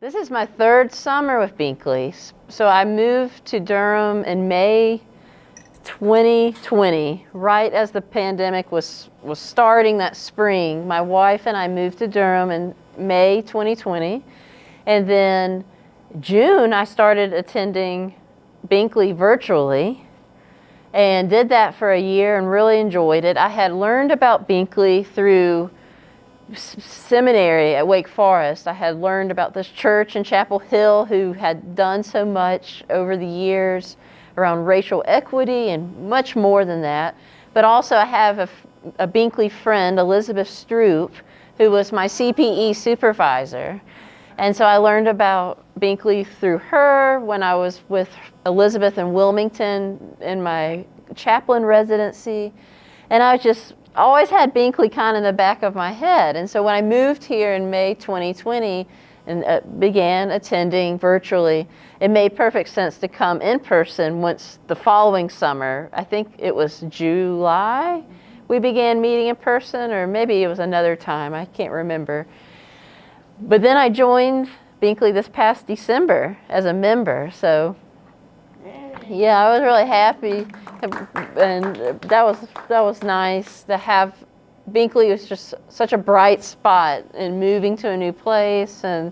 This is my third summer with Binkley. So I moved to Durham in May 2020, right as the pandemic was starting that spring. My wife and I moved to Durham in May 2020. And then June, I started attending Binkley virtually and did that for a year and really enjoyed it. I had learned about Binkley through seminary at Wake Forest. I had learned about this church in Chapel Hill who had done so much over the years around racial equity and much more than that. But also I have a Binkley friend, Elizabeth Stroop, who was my CPE supervisor. And so I learned about Binkley through her when I was with Elizabeth in Wilmington in my chaplain residency. And I just always had Binkley kind of in the back of my head. And so when I moved here in May 2020 and began attending virtually, it made perfect sense to come in person once the following summer. I think it was July we began meeting in person, or maybe it was another time, I can't remember. But then I joined Binkley this past December as a member, so yeah, I was really happy, and that was nice to have. Binkley was just such a bright spot in moving to a new place, and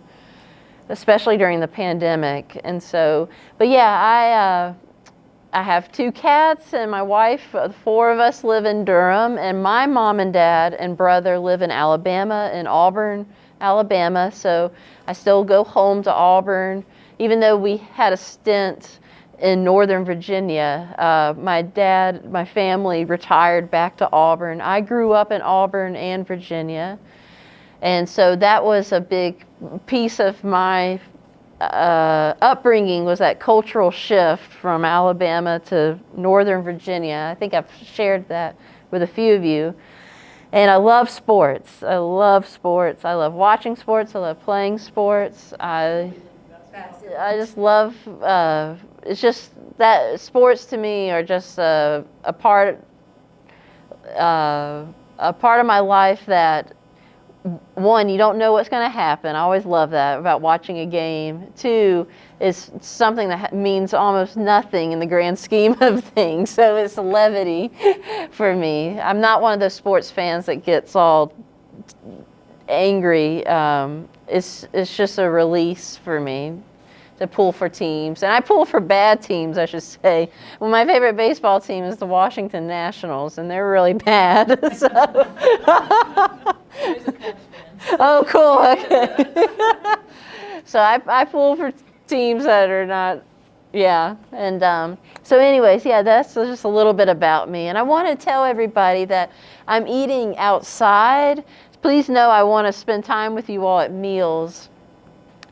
especially during the pandemic. And so, but yeah, I have 2 cats, and my wife. 4 of us live in Durham, and my mom and dad and brother live in Alabama, in Auburn, Alabama. So I still go home to Auburn, even though we had a stint in Northern Virginia. My family retired back to Auburn. I grew up in Auburn and Virginia. And so that was a big piece of my upbringing, was that cultural shift from Alabama to Northern Virginia. I think I've shared that with a few of you. And I love sports. I love sports. I love watching sports. I love playing sports. I just love, it's just that sports to me are just a part of my life that, one, you don't know what's going to happen. I always love that about watching a game. 2, it's something that means almost nothing in the grand scheme of things. So it's levity for me. I'm not one of those sports fans that gets all angry. It's just a release for me to pull for teams. And I pull for bad teams, I should say. Well, my favorite baseball team is the Washington Nationals, and they're really bad. So. Oh, cool. Okay. So I pull for teams that are not, yeah. And so anyways, yeah, that's just a little bit about me. And I want to tell everybody that I'm eating outside. Please know I want to spend time with you all at meals.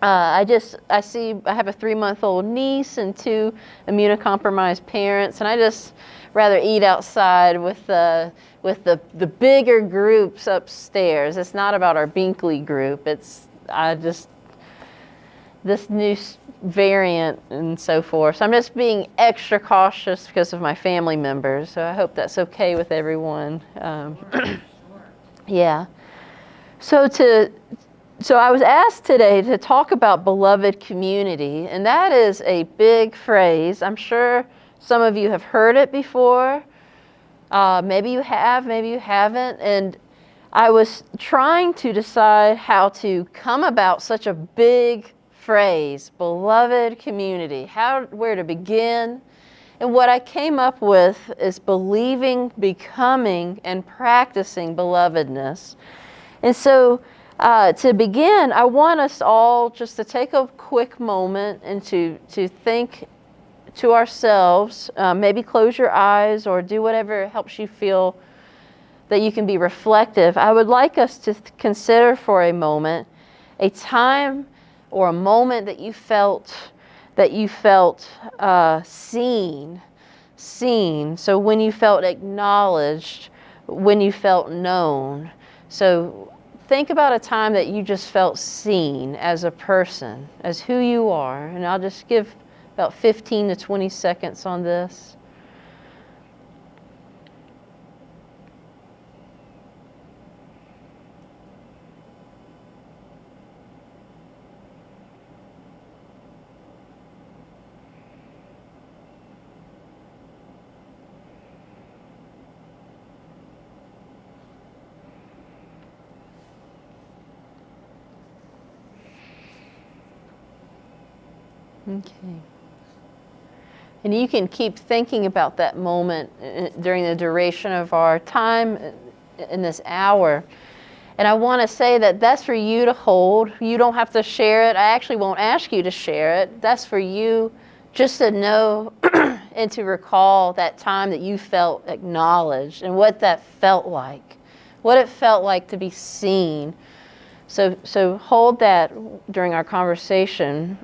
I have a 3-month-old niece and 2 immunocompromised parents, and I just rather eat outside with the bigger groups upstairs. It's not about our Binkley group. It's this new variant and so forth. So I'm just being extra cautious because of my family members. So I hope that's okay with everyone. Yeah. So I was asked today to talk about beloved community, and that is a big phrase. I'm sure some of you have heard it before. Maybe you have, maybe you haven't. And I was trying to decide how to come about such a big phrase, beloved community, where to begin. And what I came up with is believing, becoming, and practicing belovedness. And so to begin, I want us all just to take a quick moment and to think to ourselves, maybe close your eyes or do whatever helps you feel that you can be reflective. I would like us to consider for a moment a time or a moment that you felt seen. So when you felt acknowledged, when you felt known. So think about a time that you just felt seen as a person, as who you are. And I'll just give about 15 to 20 seconds on this. Okay. And you can keep thinking about that moment during the duration of our time in this hour. And I want to say that that's for you to hold. You don't have to share it. I actually won't ask you to share it. That's for you just to know and to recall that time that you felt acknowledged and what that felt like, what it felt like to be seen. So hold that during our conversation.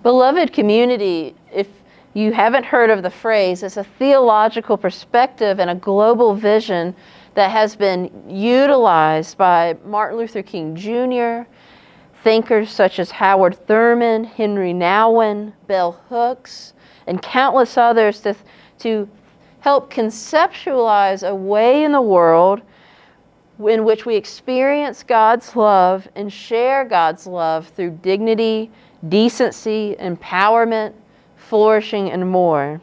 Beloved community, if you haven't heard of the phrase, it's a theological perspective and a global vision that has been utilized by Martin Luther King Jr., thinkers such as Howard Thurman, Henry Nouwen, Bell Hooks, and countless others to help conceptualize a way in the world in which we experience God's love and share God's love through dignity, decency, empowerment, flourishing, and more.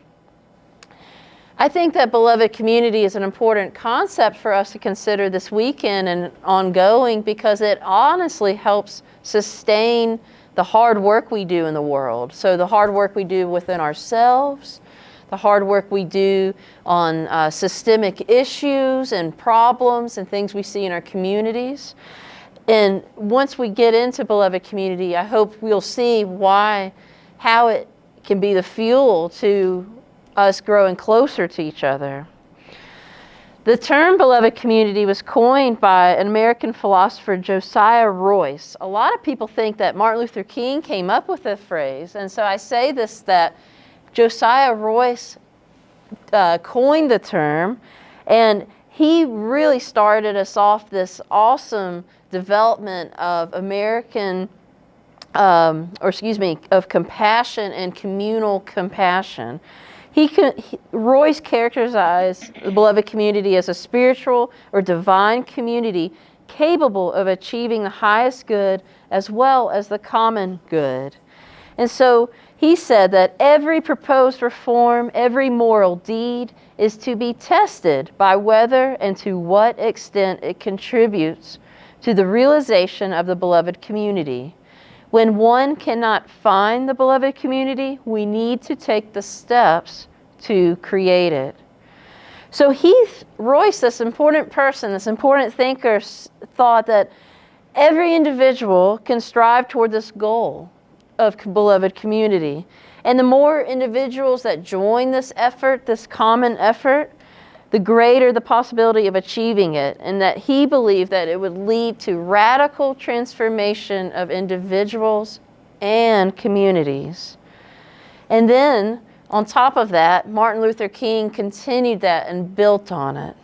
I think that beloved community is an important concept for us to consider this weekend and ongoing, because it honestly helps sustain the hard work we do in the world. So the hard work we do within ourselves, the hard work we do on systemic issues and problems and things we see in our communities. And once we get into beloved community, I hope we'll see how it can be the fuel to us growing closer to each other. The term beloved community was coined by an American philosopher, Josiah Royce. A lot of people think that Martin Luther King came up with the phrase, and so I say this, that Josiah Royce coined the term, and he really started us off this awesome development of of compassion and communal compassion. Royce characterized the beloved community as a spiritual or divine community capable of achieving the highest good as well as the common good. And so he said that every proposed reform, every moral deed is to be tested by whether and to what extent it contributes to the realization of the beloved community. When one cannot find the beloved community, we need to take the steps to create it. So Royce, this important person, this important thinker, thought that every individual can strive toward this goal of beloved community. And the more individuals that join this effort, this common effort, the greater the possibility of achieving it, and that he believed that it would lead to radical transformation of individuals and communities. And then, on top of that, Martin Luther King continued that and built on it.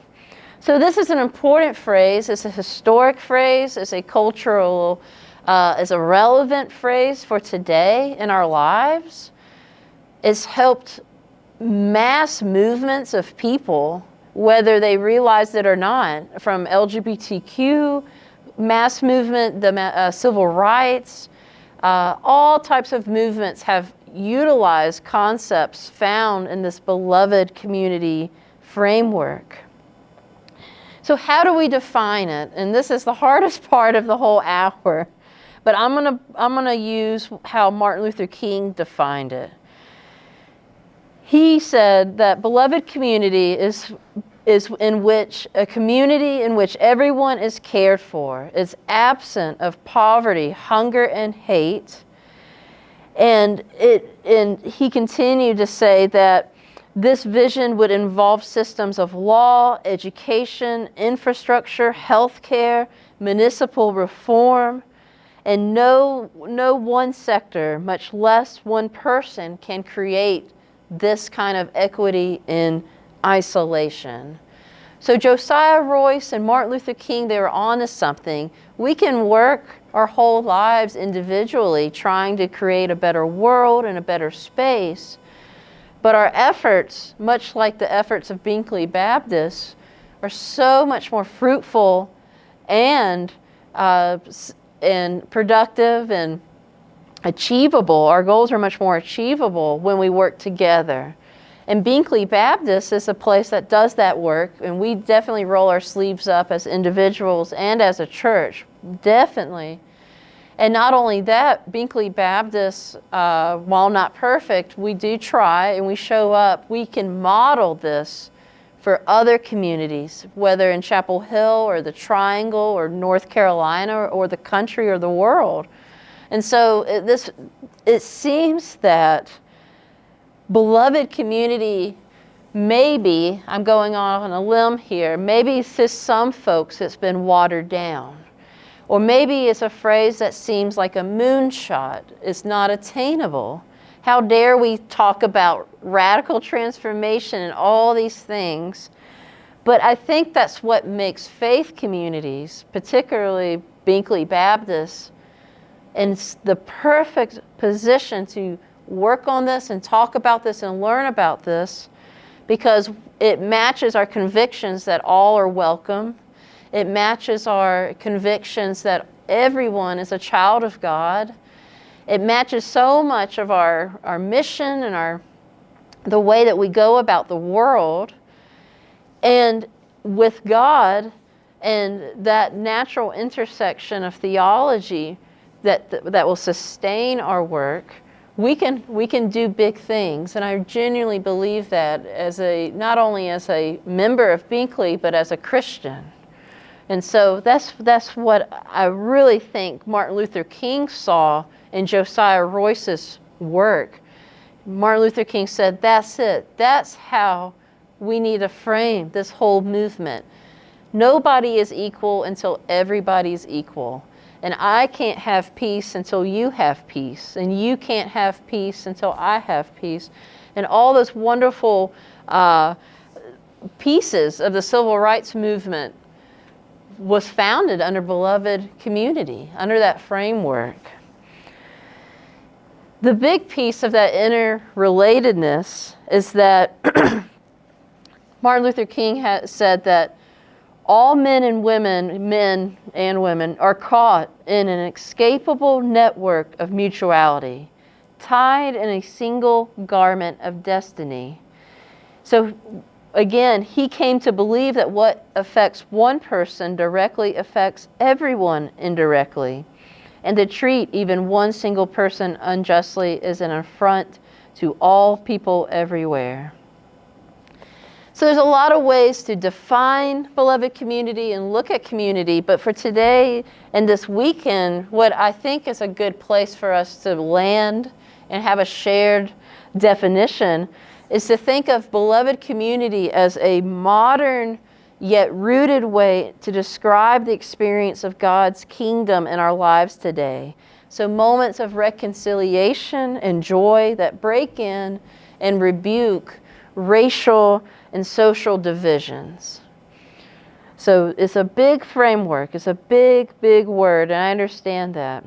So this is an important phrase. It's a historic phrase. It's a cultural, it's a relevant phrase for today in our lives. It's helped mass movements of people, whether they realize it or not, from LGBTQ, mass movement, the civil rights, all types of movements have utilized concepts found in this beloved community framework. So how do we define it? And this is the hardest part of the whole hour, but I'm gonna use how Martin Luther King defined it. He said that beloved community is in which a community in which everyone is cared for, is absent of poverty, hunger, and hate. And he continued to say that this vision would involve systems of law, education, infrastructure, healthcare, municipal reform, and no one sector, much less one person, can create this kind of equity in isolation. So Josiah Royce and Martin Luther King, they were onto something. We can work our whole lives individually trying to create a better world and a better space, but our efforts, much like the efforts of Binkley Baptist, are so much more fruitful and productive and achievable. Our goals are much more achievable when we work together. And Binkley Baptist is a place that does that work, and we definitely roll our sleeves up as individuals and as a church, definitely. And not only that, Binkley Baptist, while not perfect, we do try and we show up. We can model this for other communities, whether in Chapel Hill or the Triangle or North Carolina or the country or the world. And so it seems that beloved community, maybe, I'm going on a limb here, maybe to some folks it's been watered down. Or maybe it's a phrase that seems like a moonshot. It's not attainable. How dare we talk about radical transformation and all these things? But I think that's what makes faith communities, particularly Binkley Baptist, in the perfect position to work on this and talk about this and learn about this, because it matches our convictions that all are welcome. It matches our convictions that everyone is a child of God. It matches so much of our mission and the way that we go about the world. And with God and that natural intersection of theology that will sustain our work, we can do big things. And I genuinely believe that not only as a member of Binkley, but as a Christian. And so that's what I really think Martin Luther King saw in Josiah Royce's work. Martin Luther King said, that's it. That's how we need to frame this whole movement. Nobody is equal until everybody's equal. And I can't have peace until you have peace. And you can't have peace until I have peace. And all those wonderful pieces of the civil rights movement was founded under beloved community, under that framework. The big piece of that interrelatedness is that Martin Luther King said that all men and women, are caught in an inescapable network of mutuality, tied in a single garment of destiny. So again, he came to believe that what affects one person directly affects everyone indirectly. And to treat even one single person unjustly is an affront to all people everywhere. So there's a lot of ways to define beloved community and look at community, but for today and this weekend, what I think is a good place for us to land and have a shared definition is to think of beloved community as a modern yet rooted way to describe the experience of God's kingdom in our lives today. So moments of reconciliation and joy that break in and rebuke racial and social divisions. So it's a big framework. It's a big, big word, and I understand that.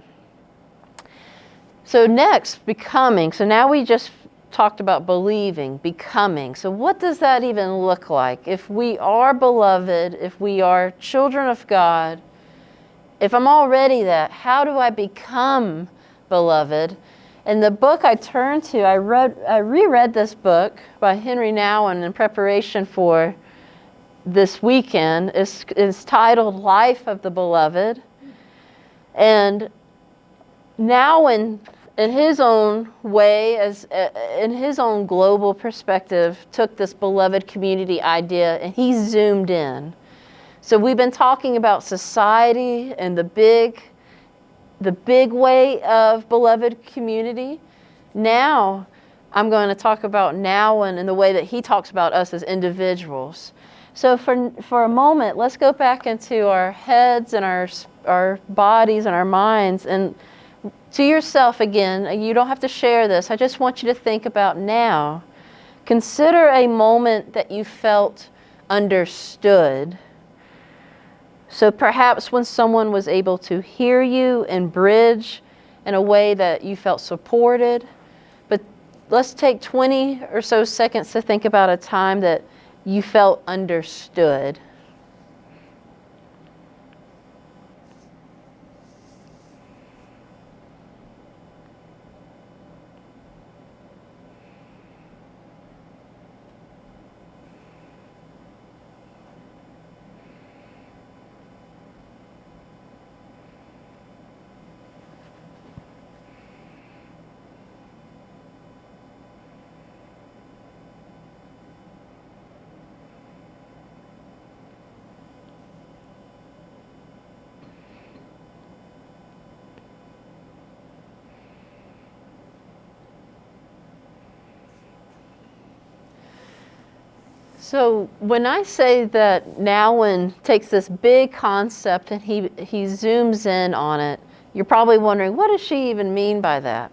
So next, becoming. So now we just talked about believing, becoming. So what does that even look like? If we are beloved, if we are children of God, if I'm already that, how do I become beloved? And the book I turned to, I reread this book by Henry Nouwen in preparation for this weekend. It's titled Life of the Beloved. And Nouwen, in his own way, in his own global perspective, took this beloved community idea and he zoomed in. So we've been talking about society and the big way of beloved community. Now I'm going to talk about Nouwen and the way that he talks about us as individuals. So for a moment, let's go back into our heads and our bodies and our minds, and to yourself again, you don't have to share this. I just want you to think about now. Consider a moment that you felt understood. So perhaps when someone was able to hear you and bridge in a way that you felt supported. But let's take 20 or so seconds to think about a time that you felt understood. So when I say that Nouwen takes this big concept and he zooms in on it, you're probably wondering, what does she even mean by that?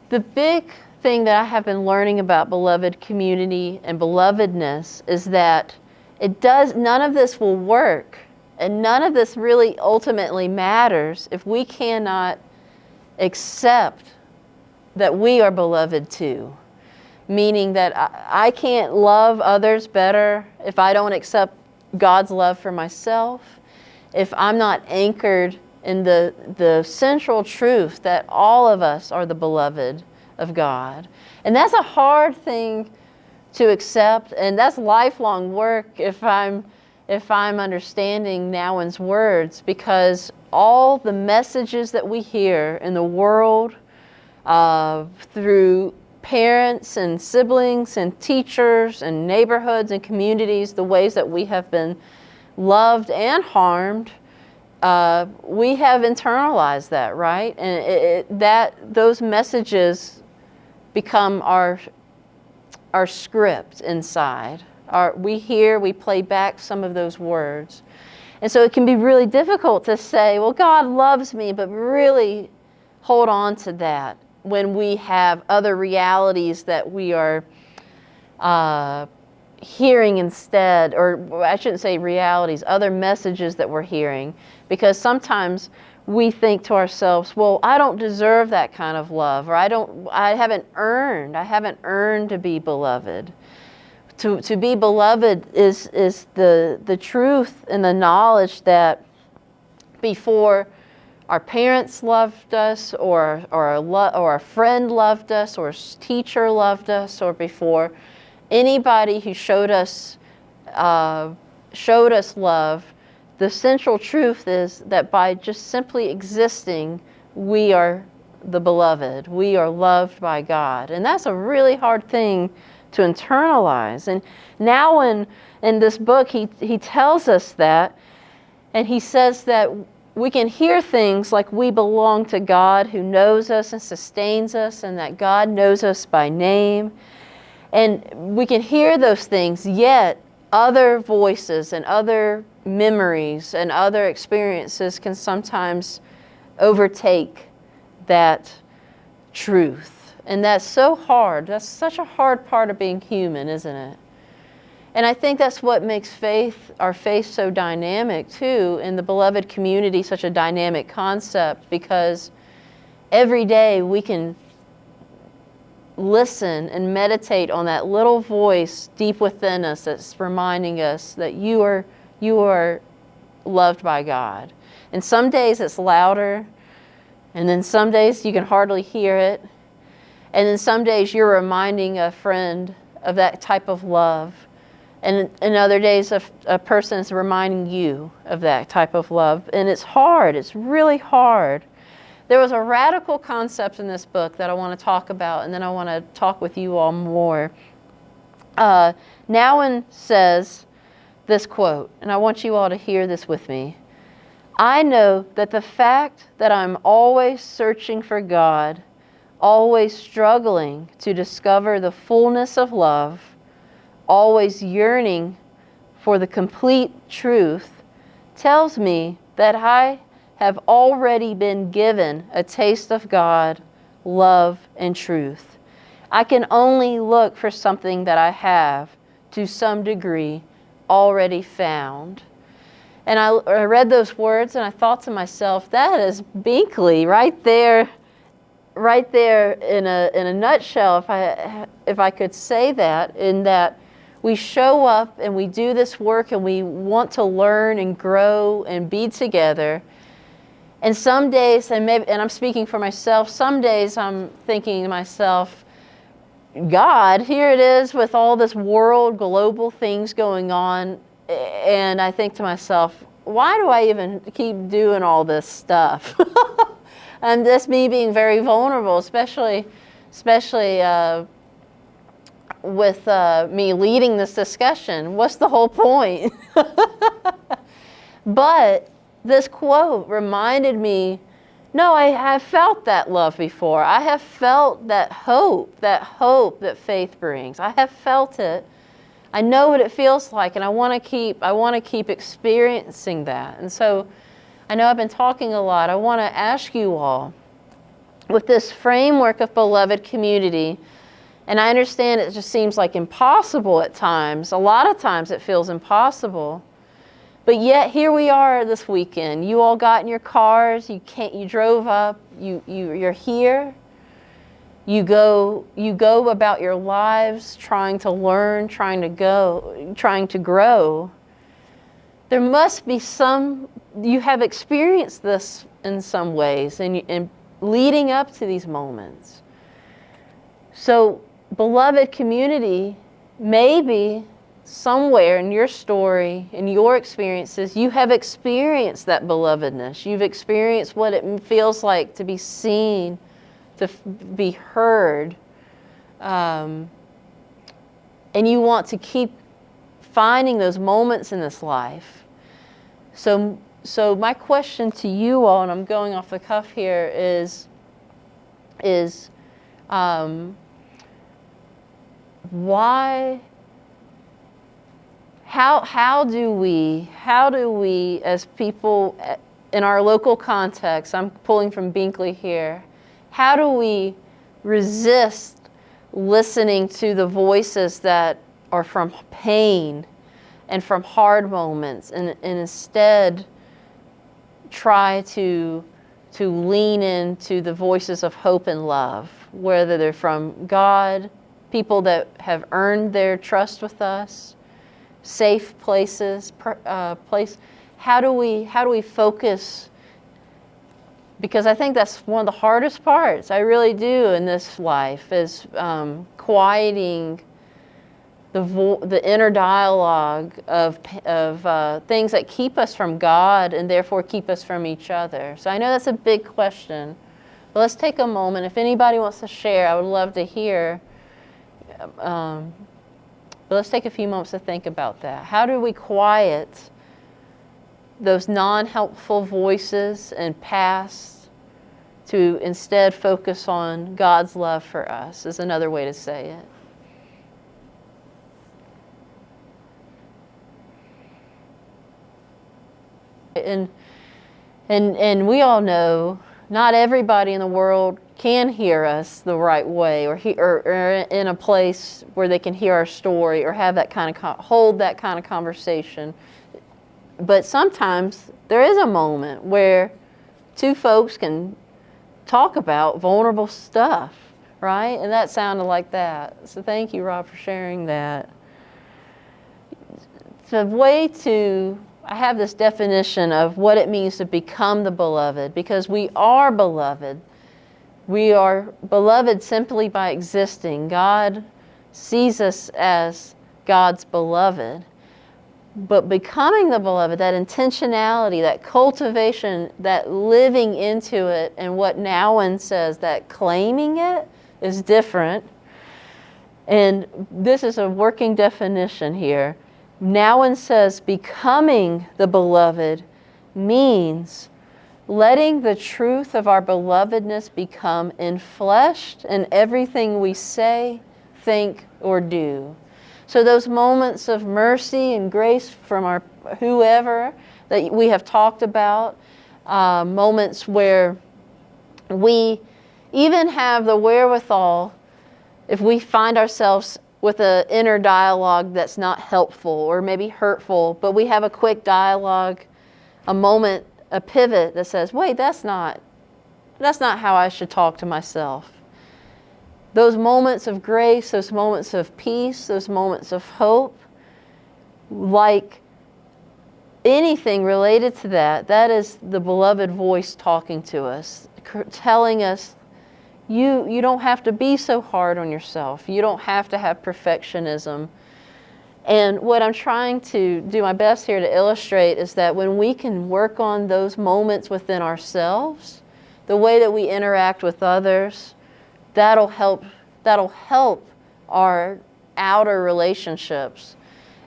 The big thing that I have been learning about beloved community and belovedness is that none of this will work, and none of this really ultimately matters if we cannot accept that we are beloved too. Meaning that I can't love others better if I don't accept God's love for myself, if I'm not anchored in the central truth that all of us are the beloved of God. And that's a hard thing to accept, and that's lifelong work if I'm understanding Nouwen's words, because all the messages that we hear in the world through parents and siblings and teachers and neighborhoods and communities, the ways that we have been loved and harmed, we have internalized that, right? And those messages become our script inside. We play back some of those words. And so it can be really difficult to say, well, God loves me, but really hold on to that when we have other realities that we are hearing instead, or I shouldn't say realities, other messages that we're hearing. Because sometimes we think to ourselves, well, I don't deserve that kind of love, or I haven't earned to be beloved. To be beloved is the truth and the knowledge that before our parents loved us, or a friend loved us, or a teacher loved us, or before anybody who showed us love, the central truth is that by just simply existing, we are the beloved. We are loved by God. And that's a really hard thing to internalize. And now in this book, he tells us that, and he says that we can hear things like we belong to God who knows us and sustains us, and that God knows us by name. And we can hear those things, yet other voices and other memories and other experiences can sometimes overtake that truth. And that's so hard. That's such a hard part of being human, isn't it? And I think that's what makes our faith so dynamic too, in the beloved community, such a dynamic concept, because every day we can listen and meditate on that little voice deep within us that's reminding us that you are loved by God. And some days it's louder, and then some days you can hardly hear it, and then some days you're reminding a friend of that type of love. And in other days, a person is reminding you of that type of love. And it's hard. It's really hard. There was a radical concept in this book that I want to talk about, and then I want to talk with you all more. Nouwen says this quote, and I want you all to hear this with me. I know that the fact that I'm always searching for God, always struggling to discover the fullness of love, always yearning for the complete truth, tells me that I have already been given a taste of God, love, and truth. I can only look for something that I have, to some degree, already found. And I read those words and I thought to myself, that is Binkley right there in a nutshell, if I could say that, in that we show up and we do this work and we want to learn and grow and be together. And some days, and I'm speaking for myself, some days I'm thinking to myself, God, here it is with all this world, global things going on. And I think to myself, why do I even keep doing all this stuff? And that's me being very vulnerable, especially with me leading this discussion. What's the whole point? But this quote reminded me, no, I have felt that love before. I have felt that hope that faith brings. I have felt it. I know what it feels like, and I want to keep experiencing that. And so I know I've been talking a lot. I want to ask you all, with this framework of beloved community, and I understand it just seems like impossible at times. A lot of times it feels impossible. But yet here we are this weekend. You all got in your cars, you drove up, you're here. You go about your lives trying to learn, trying to grow. There must be you have experienced this in some ways and leading up to these moments. So, beloved community, maybe somewhere in your story, in your experiences, you have experienced that belovedness. You've experienced what it feels like to be seen, to be heard. And you want to keep finding those moments in this life. So my question to you all, and I'm going off the cuff here, is why? How do we as people in our local context, I'm pulling from Binkley here, how do we resist listening to the voices that are from pain and from hard moments, and instead try to lean into the voices of hope and love, whether they're from God, people that have earned their trust with us, safe places, how do we focus? Because I think that's one of the hardest parts, I really do, in this life, is quieting the inner dialogue of things that keep us from God and therefore keep us from each other. So I know that's a big question, but let's take a moment. If anybody wants to share, I would love to hear. But let's take a few moments to think about that. How do we quiet those non-helpful voices and past to instead focus on God's love for us, is another way to say it. And we all know not everybody in the world can hear us the right way, or in a place where they can hear our story or have that kind of hold that kind of conversation. But sometimes there is a moment where two folks can talk about vulnerable stuff, right? And that sounded like that. So thank you, Rob, for sharing that. It's a way to, I have this definition of what it means to become the beloved, because we are beloved. We are beloved simply by existing. God sees us as God's beloved. But becoming the beloved, that intentionality, that cultivation, that living into it, and what Nowen says, that claiming it, is different. And this is a working definition here. Nowen says becoming the beloved means letting the truth of our belovedness become enfleshed in everything we say, think, or do. So those moments of mercy and grace from our whoever that we have talked about, moments where we even have the wherewithal, if we find ourselves with an inner dialogue that's not helpful or maybe hurtful, but we have a quick dialogue, a moment, a pivot that says, wait, that's not how I should talk to myself. Those moments of grace, those moments of peace, those moments of hope, like anything related to that, that is the beloved voice talking to us, telling us, you don't have to be so hard on yourself. You don't have to have perfectionism. And what I'm trying to do my best here to illustrate is that when we can work on those moments within ourselves, the way that we interact with others, that'll help our outer relationships,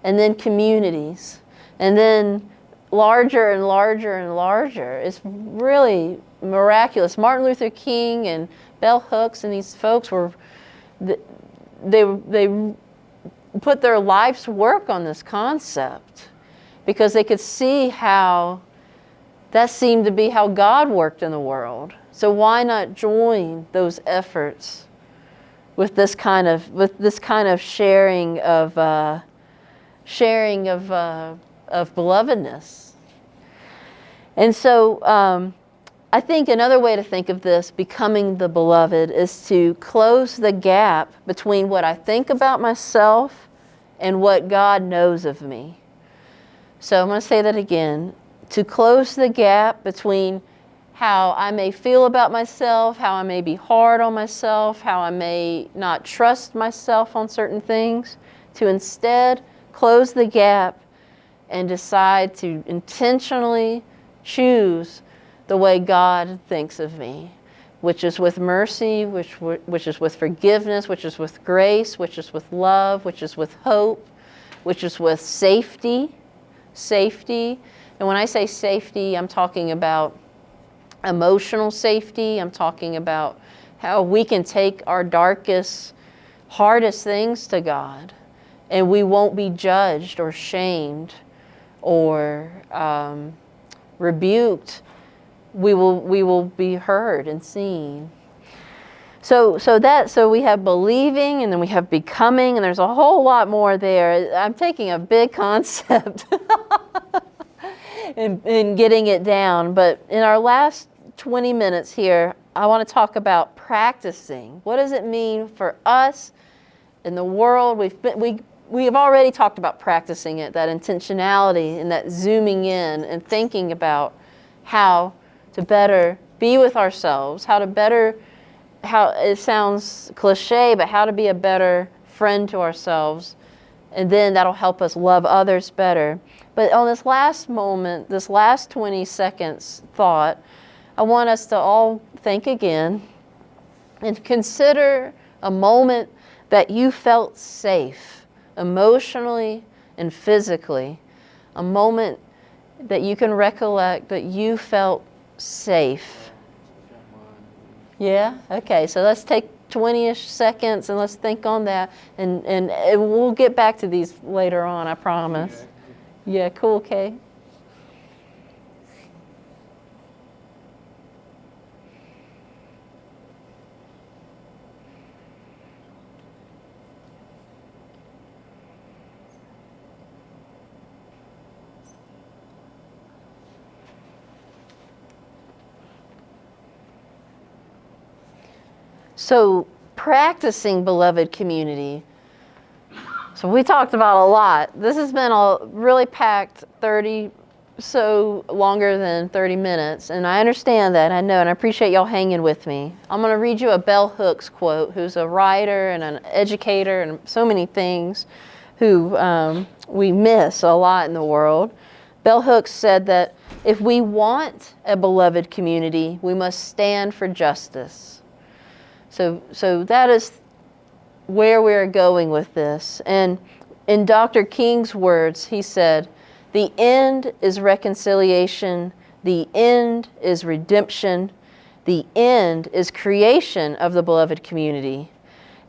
and then communities, and then larger and larger and larger. It's really miraculous. Martin Luther King and Bell Hooks and these folks were, they put their life's work on this concept because they could see how that seemed to be how God worked in the world. So why not join those efforts with this kind of sharing of belovedness? And so I think another way to think of this, becoming the beloved, is to close the gap between what I think about myself and what God knows of me. So I'm going to say that again. To close the gap between how I may feel about myself, how I may be hard on myself, how I may not trust myself on certain things, to instead close the gap and decide to intentionally choose the way God thinks of me, which is with mercy, which is with forgiveness, which is with grace, which is with love, which is with hope, which is with safety. And when I say safety, I'm talking about emotional safety. I'm talking about how we can take our darkest, hardest things to God, and we won't be judged or shamed or rebuked. We will be heard and seen. So we have believing, and then we have becoming, and there's a whole lot more there. I'm taking a big concept and getting it down. But in our last 20 minutes here, I want to talk about practicing. What does it mean for us in the world? We have already talked about practicing it, that intentionality and that zooming in and thinking about how to better be with ourselves, how it sounds cliche, but how to be a better friend to ourselves. And then that'll help us love others better. But on this last moment, this last 20 seconds thought, I want us to all think again and consider a moment that you felt safe, emotionally and physically. A moment that you can recollect that you felt safe. Yeah? Okay, so let's take 20-ish seconds and let's think on that. And we'll get back to these later on, I promise. Okay. Yeah, cool, Kay. So practicing beloved community. So we talked about a lot. This has been a really packed longer than 30 minutes. And I understand that, I know, and I appreciate y'all hanging with me. I'm going to read you a Bell Hooks quote, who's a writer and an educator and so many things who we miss a lot in the world. Bell Hooks said that if we want a beloved community, we must stand for justice. So that is where we're going with this. And in Dr. King's words, he said, "The end is reconciliation. The end is redemption. The end is creation of the beloved community.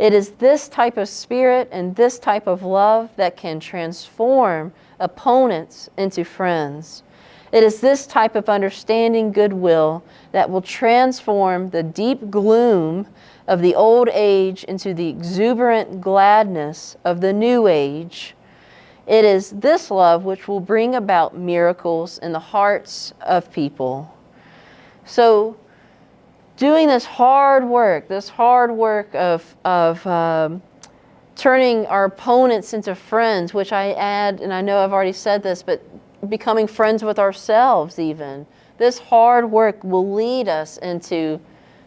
It is this type of spirit and this type of love that can transform opponents into friends. It is this type of understanding goodwill that will transform the deep gloom of the old age into the exuberant gladness of the new age. It is this love which will bring about miracles in the hearts of people." So doing this hard work of turning our opponents into friends, which I add, and I know I've already said this, but becoming friends with ourselves even. This hard work will lead us into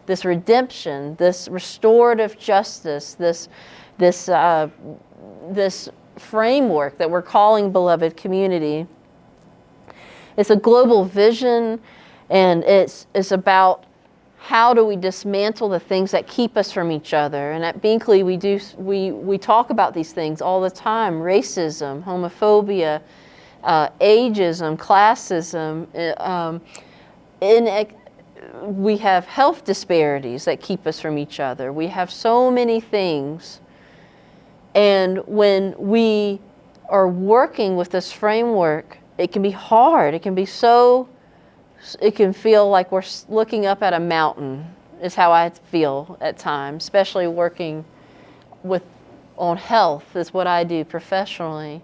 this redemption, this restorative justice, this framework that we're calling beloved community. It's a global vision, and it's about how do we dismantle the things that keep us from each other. And at Binkley, we talk about these things all the time: racism, homophobia, ageism, classism. We have health disparities that keep us from each other. We have so many things And when we are working with this framework, it can be hard. It can be it can feel like we're looking up at a mountain, is how I feel at times, especially working on health is what I do professionally.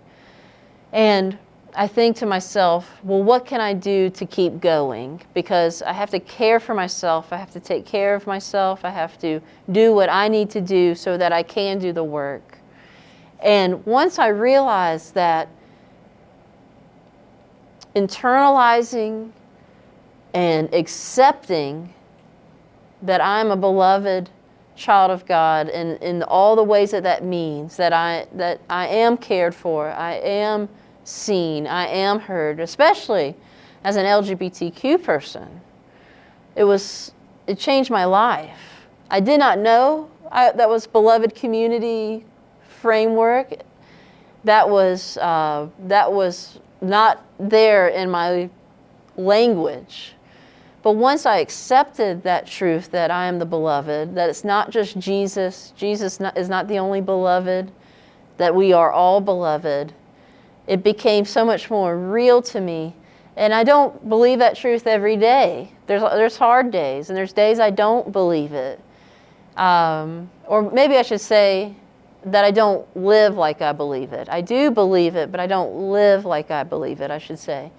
And I think to myself, well, what can I do to keep going? Because I have to care for myself. I have to take care of myself. I have to do what I need to do so that I can do the work. And once I realized that internalizing and accepting that I'm a beloved child of God, and in all the ways that means, that I am cared for, I am seen, I am heard, especially as an LGBTQ person. It changed my life. I did not know that was beloved community framework. That was not there in my language. But once I accepted that truth, that I am the beloved, that it's not just Jesus, Jesus is not the only beloved, that we are all beloved, it became so much more real to me. And I don't believe that truth every day. There's hard days, and there's days I don't believe it. Or maybe I should say that I don't live like I believe it. I do believe it, but I don't live like I believe it, I should say.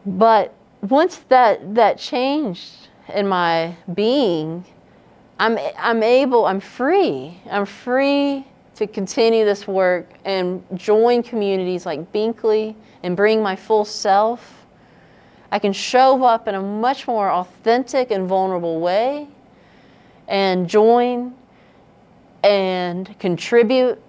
But once that changed in my being, I'm free. I'm free to continue this work and join communities like Binkley and bring my full self. I can show up in a much more authentic and vulnerable way and join and contribute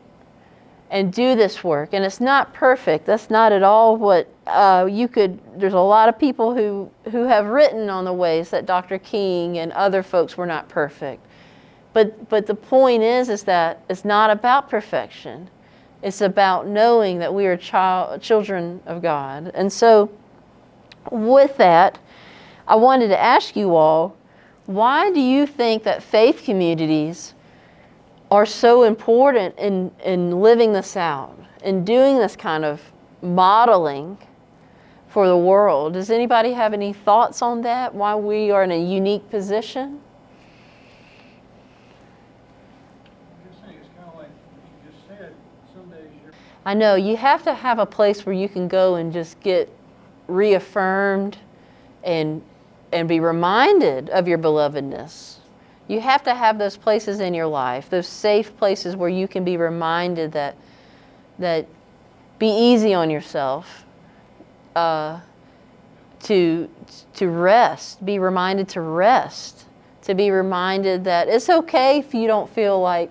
and do this work. And it's not perfect. That's not at all what there's a lot of people who have written on the ways that Dr. King and other folks were not perfect. But the point is that it's not about perfection. It's about knowing that we are children of God. And so with that, I wanted to ask you all, why do you think that faith communities are so important in living this out, in doing this kind of modeling for the world? Does anybody have any thoughts on that, why we are in a unique position? I know, you have to have a place where you can go and just get reaffirmed and be reminded of your belovedness. You have to have those places in your life, those safe places where you can be reminded that be easy on yourself, to rest, be reminded to rest, to be reminded that it's okay if you don't feel like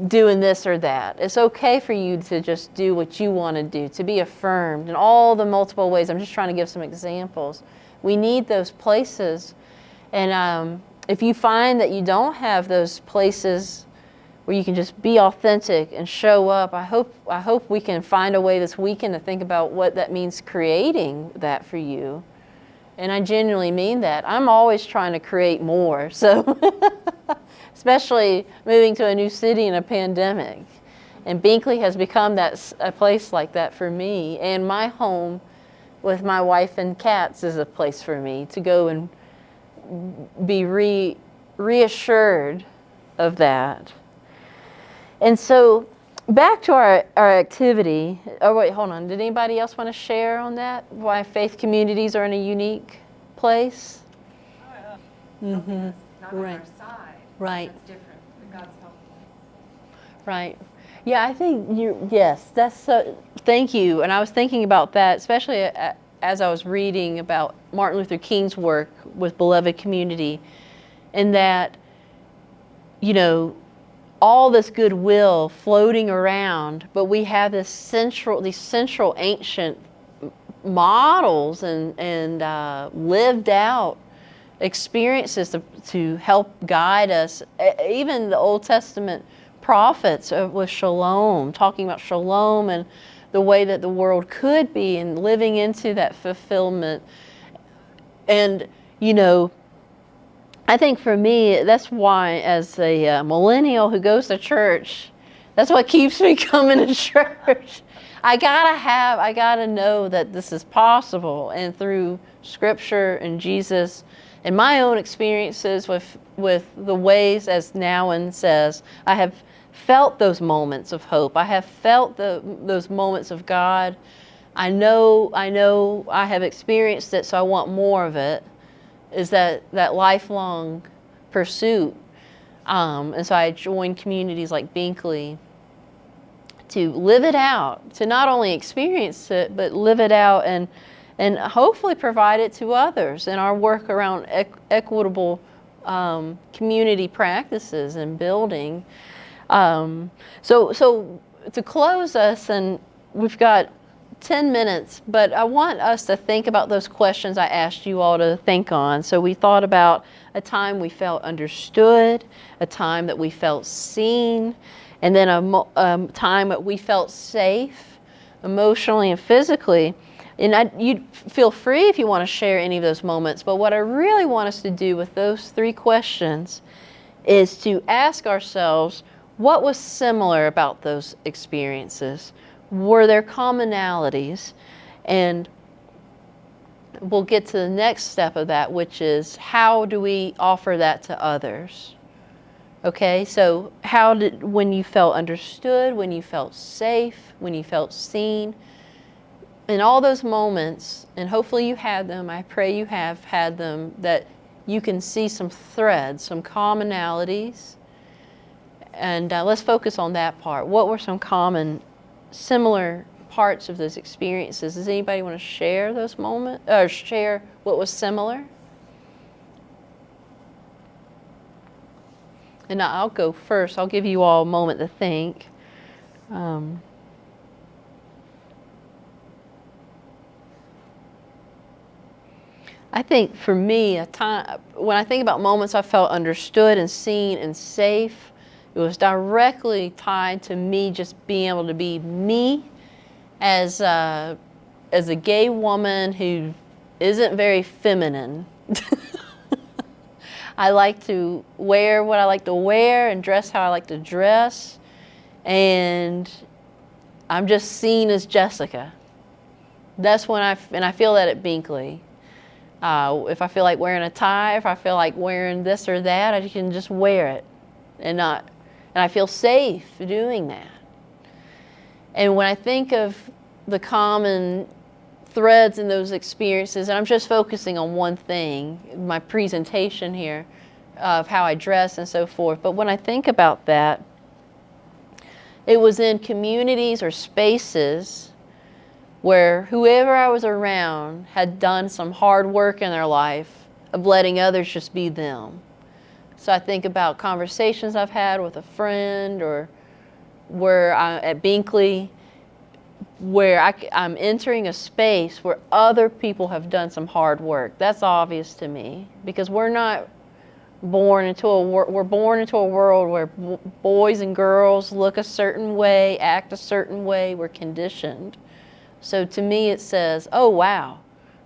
doing this or that. It's okay for you to just do what you want to do, to be affirmed in all the multiple ways. I'm just trying to give some examples. We need those places. And if you find that you don't have those places where you can just be authentic and show up, I hope we can find a way this weekend to think about what that means, creating that for you. And I genuinely mean that. I'm always trying to create more. So especially moving to a new city in a pandemic. And Binkley has become a place like that for me. And my home with my wife and cats is a place for me to go and be reassured of that. And so back to our activity. Oh, wait, hold on. Did anybody else want to share on that? Why faith communities are in a unique place? Mm-hmm. Not on Right. our side. Right. That's different. But God's helpful. Right. Yeah, I think yes, that's so, thank you. And I was thinking about that, especially as I was reading about Martin Luther King's work with Beloved Community, and that, all this goodwill floating around, but we have these central ancient models and lived out experiences to help guide us. Even the Old Testament prophets with shalom, talking about shalom and the way that the world could be and living into that fulfillment. And, I think for me, that's why, as a millennial who goes to church, that's what keeps me coming to church. I gotta know that this is possible, and through Scripture and Jesus, and my own experiences with the ways, as Nowan says, I have felt those moments of hope. I have felt those moments of God. I know I have experienced it, so I want more of it. Is that lifelong pursuit. And so I joined communities like Binkley to live it out, to not only experience it, but live it out and hopefully provide it to others in our work around equitable community practices and building. So to close us, and we've got 10 minutes, but I want us to think about those questions I asked you all to think on. So we thought about a time we felt understood, a time that we felt seen, and then a time that we felt safe, emotionally and physically. And you feel free if you want to share any of those moments, but what I really want us to do with those 3 questions is to ask ourselves, what was similar about those experiences? Were there commonalities? And we'll get to the next step of that, which is how do we offer that to others? Okay, so when you felt understood, when you felt safe, when you felt seen, in all those moments, and hopefully you had them, I pray you have had them, that you can see some threads, some commonalities, and let's focus on that part. What were some similar parts of those experiences? Does anybody want to share those moments, or share what was similar? And I'll go first. I'll give you all a moment to think. I think for me, when I think about moments I felt understood and seen and safe, it was directly tied to me just being able to be me as a gay woman who isn't very feminine. I like to wear what I like to wear and dress how I like to dress, and I'm just seen as Jessica. That's when I feel that at Binkley. If I feel like wearing a tie, if I feel like wearing this or that, I can just wear it and I feel safe doing that. And when I think of the common threads in those experiences, and I'm just focusing on one thing, my presentation here of how I dress and so forth, but when I think about that, it was in communities or spaces where whoever I was around had done some hard work in their life of letting others just be them. So I think about conversations I've had with a friend, or at Binkley, where I'm entering a space where other people have done some hard work. That's obvious to me, because we're not born into we're born into a world where boys and girls look a certain way, act a certain way. We're conditioned. So to me it says, oh wow,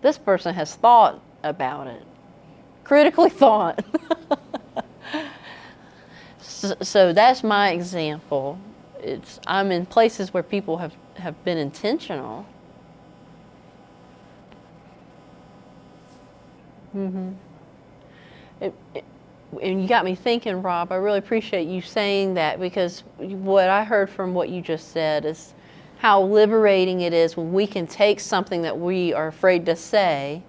this person has thought about it, critically thought. So that's my example. I'm in places where people have been intentional. Mm-hmm. And you got me thinking, Rob. I really appreciate you saying that, because what I heard from what you just said is how liberating it is when we can take something that we are afraid to say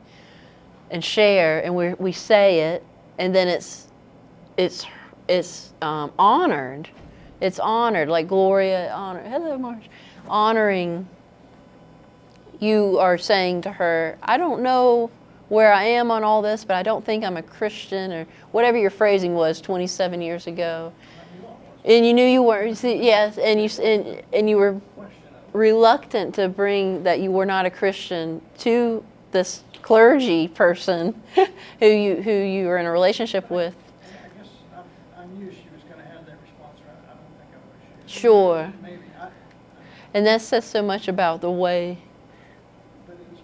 and share, and we say it, and then it's honored. It's honored, like Gloria honored. Hello, Marsh. Honoring. You are saying to her, I don't know where I am on all this, but I don't think I'm a Christian, or whatever your phrasing was 27 years ago. And you knew you weren't. Yes, and you were reluctant to bring that you were not a Christian to this clergy person who you were in a relationship with. I guess I knew she was going to have that response. I don't think I was. Sure. Maybe. And that says so much about the way. But it was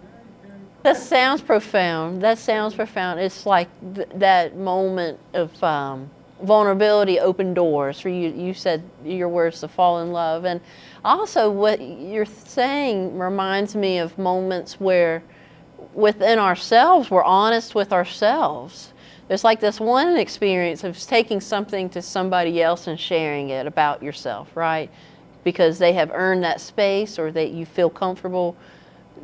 very, very That sounds profound. That sounds profound. It's like that moment of vulnerability opened doors for you. You said your words to fall in love. And also what you're saying reminds me of moments where within ourselves, we're honest with ourselves. There's like this one experience of taking something to somebody else and sharing it about yourself, right? Because they have earned that space, or that you feel comfortable.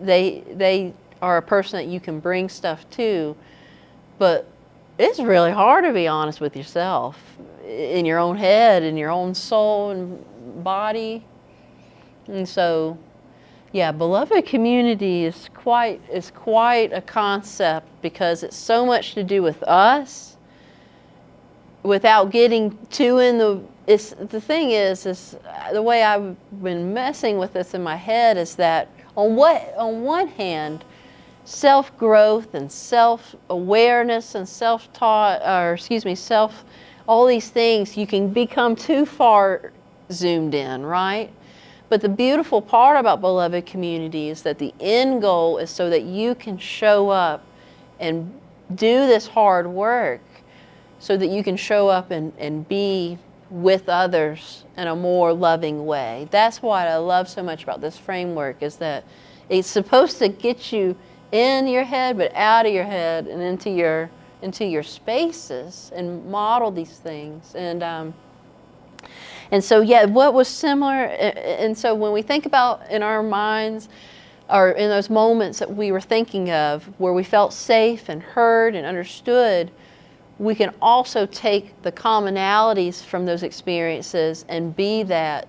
They are a person that you can bring stuff to. But it's really hard to be honest with yourself in your own head, in your own soul and body. And so, yeah, beloved community is quite a concept, because it's so much to do with us without getting too in the. The thing is the way I've been messing with this in my head is that on one hand, self-growth and self-awareness and all these things, you can become too far zoomed in, right? But the beautiful part about beloved community is that the end goal is so that you can show up and do this hard work, so that you can show up and be with others in a more loving way. That's what I love so much about this framework, is that it's supposed to get you in your head, but out of your head and into your spaces, and model these things. And so, yeah, what was similar, and so when we think about in our minds, or in those moments that we were thinking of where we felt safe and heard and understood, we can also take the commonalities from those experiences and be that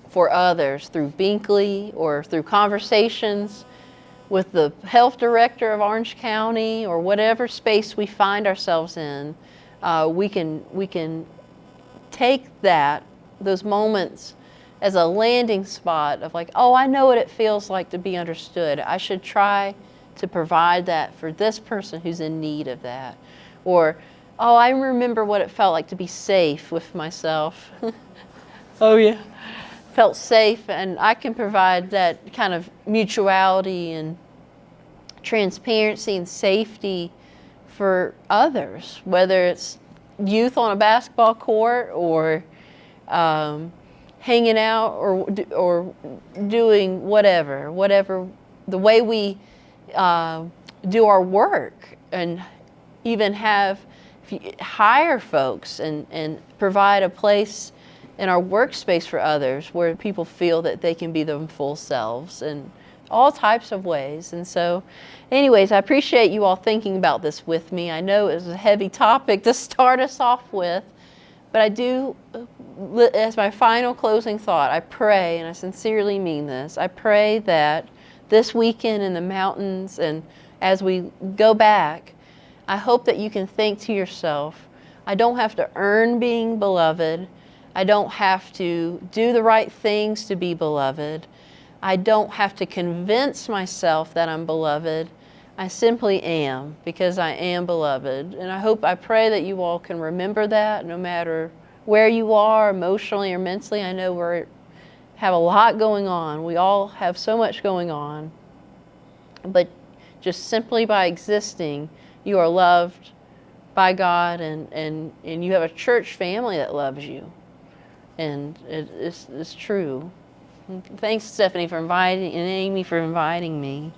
for others through Binkley, or through conversations with the health director of Orange County, or whatever space we find ourselves in. We can take those moments as a landing spot of like, oh, I know what it feels like to be understood. I should try to provide that for this person who's in need of that. Or, oh, I remember what it felt like to be safe with myself. Oh, yeah. Felt safe, and I can provide that kind of mutuality and transparency and safety for others, whether it's youth on a basketball court, or hanging out, or doing whatever the way we do our work, and even hire folks and provide a place in our workspace for others where people feel that they can be their full selves in all types of ways. And so anyways, I appreciate you all thinking about this with me. I know it was a heavy topic to start us off with, but I do, as my final closing thought, I pray, and I sincerely mean this, I pray that this weekend in the mountains, and as we go back, I hope that you can think to yourself, I don't have to earn being beloved. I don't have to do the right things to be beloved. I don't have to convince myself that I'm beloved. I simply am, because I am beloved. And I pray that you all can remember that no matter where you are emotionally or mentally. I know we have a lot going on. We all have so much going on. But just simply by existing, you are loved by God, and you have a church family that loves you. And it's true. Thanks, Stephanie, for inviting, and Amy for inviting me.